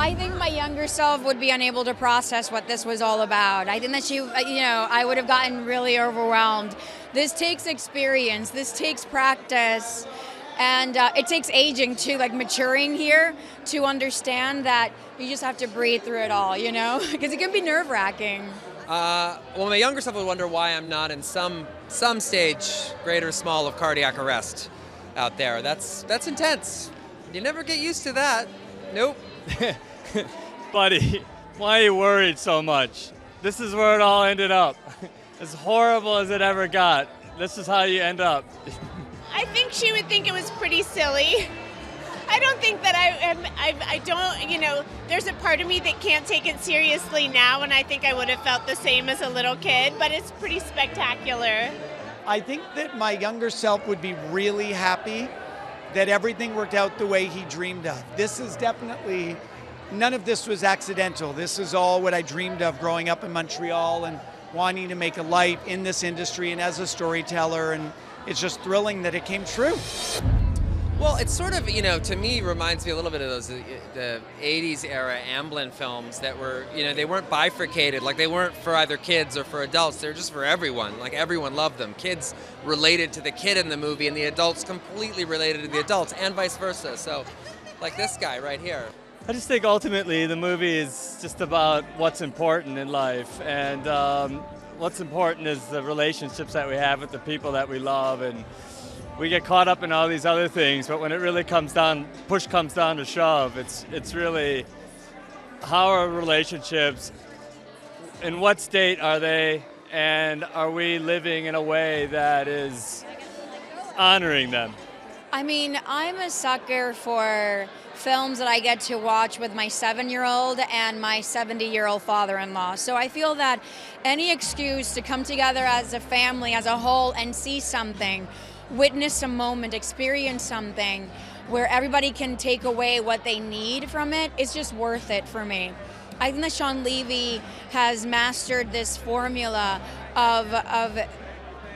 I think my younger self would be unable to process what this was all about. I think that I would have gotten really overwhelmed. This takes experience, this takes practice, and it takes aging too, like maturing here to understand that you just have to breathe through it all, because it can be nerve-wracking. Well, my younger self would wonder why I'm not in some stage, great or small, of cardiac arrest out there. That's intense. You never get used to that. Nope. Buddy, why are you worried so much? This is where it all ended up. As horrible as it ever got, this is how you end up. I think she would think it was pretty silly. I don't think that I don't, there's a part of me that can't take it seriously now, and I think I would have felt the same as a little kid, but it's pretty spectacular. I think that my younger self would be really happy that everything worked out the way he dreamed of. This is definitely, none of this was accidental. This is all what I dreamed of growing up in Montreal and wanting to make a life in this industry and as a storyteller, and it's just thrilling that it came true. Well, it's sort of, to me, reminds me a little bit of those the 80s era Amblin films that were, they weren't bifurcated, like they weren't for either kids or for adults, they're just for everyone, like everyone loved them. Kids related to the kid in the movie and the adults completely related to the adults and vice versa, so like this guy right here. I just think ultimately the movie is just about what's important in life, and what's important is the relationships that we have with the people that we love, and we get caught up in all these other things, but when it really comes down, push comes down to shove, it's really how are relationships, in what state are they, and are we living in a way that is honoring them? I mean, I'm a sucker for films that I get to watch with my 7-year-old and my 70-year-old father-in-law. So I feel that any excuse to come together as a family, as a whole, and see something, witness a moment, experience something where everybody can take away what they need from it, is just worth it for me. I think that Shawn Levy has mastered this formula of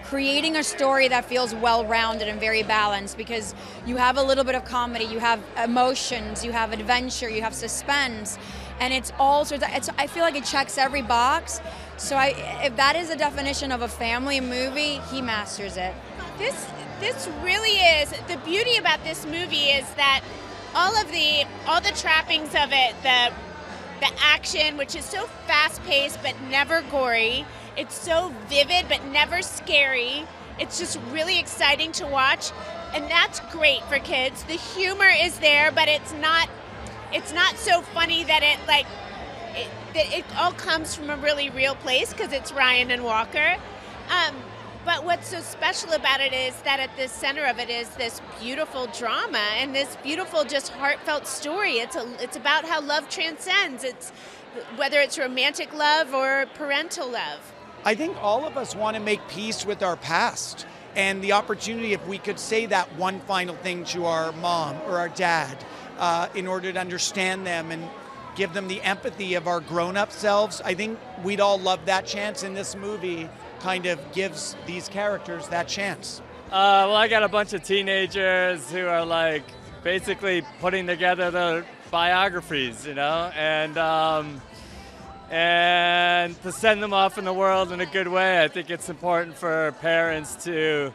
creating a story that feels well-rounded and very balanced, because you have a little bit of comedy, you have emotions, you have adventure, you have suspense, and it's all sorts of, I feel like it checks every box. So if that is a definition of a family movie, he masters it. This really is, the beauty about this movie is that all the trappings of it, the action, which is so fast-paced but never gory, it's so vivid but never scary, it's just really exciting to watch, and that's great for kids. The humor is there, but it's not so funny that it all comes from a really real place, because it's Ryan and Walker. But what's so special about it is that at the center of it is this beautiful drama and this beautiful, just heartfelt story. It's about how love transcends. It's whether it's romantic love or parental love. I think all of us want to make peace with our past, and the opportunity, if we could say that one final thing to our mom or our dad in order to understand them and give them the empathy of our grown-up selves, I think we'd all love that chance, in this movie kind of gives these characters that chance. Well, I got a bunch of teenagers who are like basically putting together their biographies, and to send them off in the world in a good way. I think it's important for parents to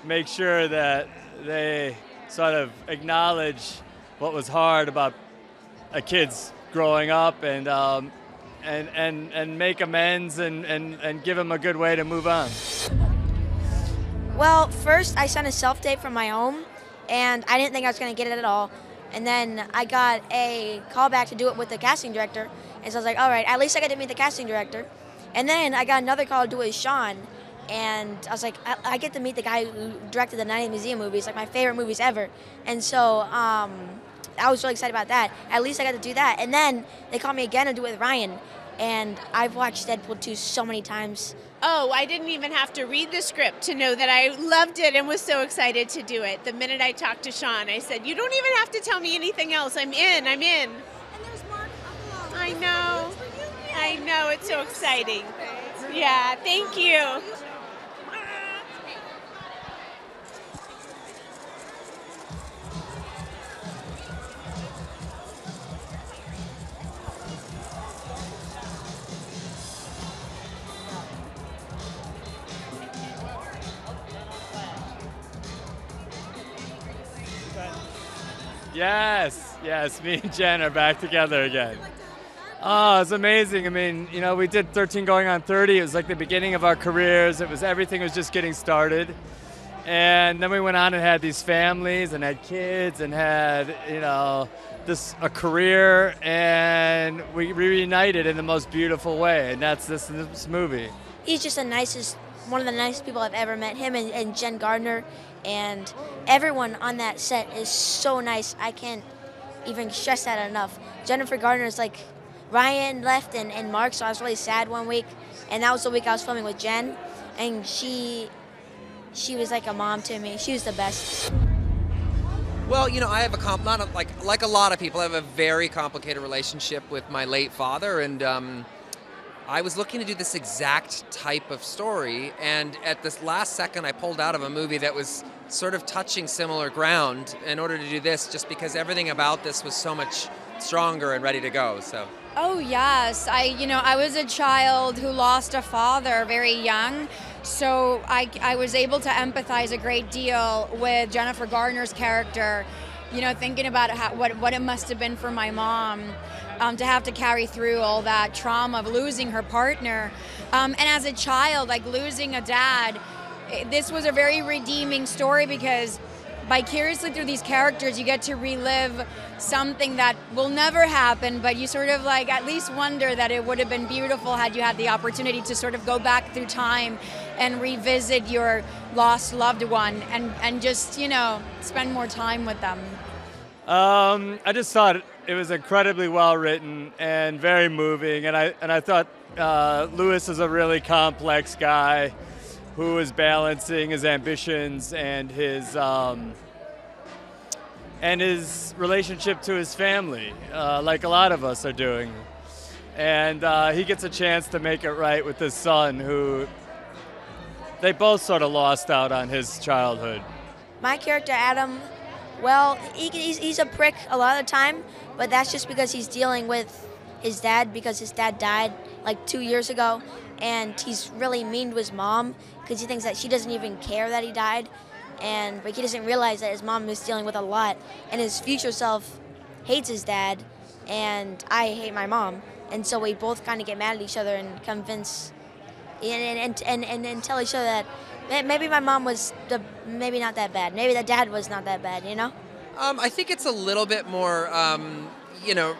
make sure that they sort of acknowledge what was hard about a kid's growing up, and make amends and give them a good way to move on. Well, first I sent a self-tape from my home, and I didn't think I was going to get it at all. And then I got a call back to do it with the casting director, and so I was like, all right, at least I got to meet the casting director. And then I got another call to do it with Shawn, and I was like, I get to meet the guy who directed the 90s Museum movies, like my favorite movies ever. And so I was really excited about that. At least I got to do that. And then they called me again to do it with Ryan. And I've watched Deadpool 2 so many times. Oh, I didn't even have to read the script to know that I loved it and was so excited to do it. The minute I talked to Shawn, I said, you don't even have to tell me anything else. I'm in. And there's Mark Ruffalo. I know. It's so exciting. Yeah, thank you. Yes, yes, me and Jen are back together again. Oh, it's amazing. I mean, you know, we did 13 going on 30. It was like the beginning of our careers. Everything was just getting started. And then we went on and had these families and had kids and had, you know, a career, and we reunited in the most beautiful way, and that's this movie. He's just one of the nicest people I've ever met. Him and Jen Garner, and everyone on that set is so nice. I can't even stress that enough. Jennifer Garner is like, Ryan left and Mark, so I was really sad one week, and that was the week I was filming with Jen, and she was like a mom to me. She was the best. Well, you know, I have like a lot of people, I have a very complicated relationship with my late father, and I was looking to do this exact type of story, and at this last second I pulled out of a movie that was sort of touching similar ground in order to do this, just because everything about this was so much stronger and ready to go. So. Oh yes, I was a child who lost a father very young, so I was able to empathize a great deal with Jennifer Garner's character, you know, thinking about what it must have been for my mom to have to carry through all that trauma of losing her partner, and as a child, like losing a dad, this was a very redeeming story because vicariously through these characters you get to relive something that will never happen, but you sort of like at least wonder that it would have been beautiful had you had the opportunity to sort of go back through time and revisit your lost loved one and just, you know, spend more time with them. I just thought it was incredibly well written and very moving, and I thought Lewis is a really complex guy who is balancing his ambitions and his relationship to his family, like a lot of us are doing. And he gets a chance to make it right with his son, who they both sort of lost out on his childhood. My character, Adam, well, he's a prick a lot of the time, but that's just because he's dealing with his dad, because his dad died like 2 years ago, and he's really mean to his mom because he thinks that she doesn't even care that he died, but he doesn't realize that his mom is dealing with a lot, and his future self hates his dad, and I hate my mom, and so we both kind of get mad at each other and convince and tell each other that maybe my mom was maybe not that bad, maybe the dad was not that bad, you know? I think it's a little bit more, you know,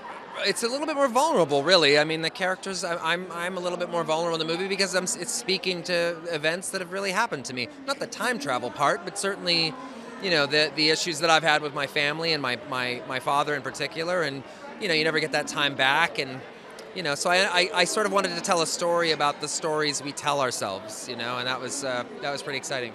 it's a little bit more vulnerable, really. I mean, the characters, I'm a little bit more vulnerable in the movie because it's speaking to events that have really happened to me. Not the time travel part, but certainly, you know, the issues that I've had with my family and my father in particular. And, you know, you never get that time back. And, you know, so I sort of wanted to tell a story about the stories we tell ourselves, you know, and that was pretty exciting.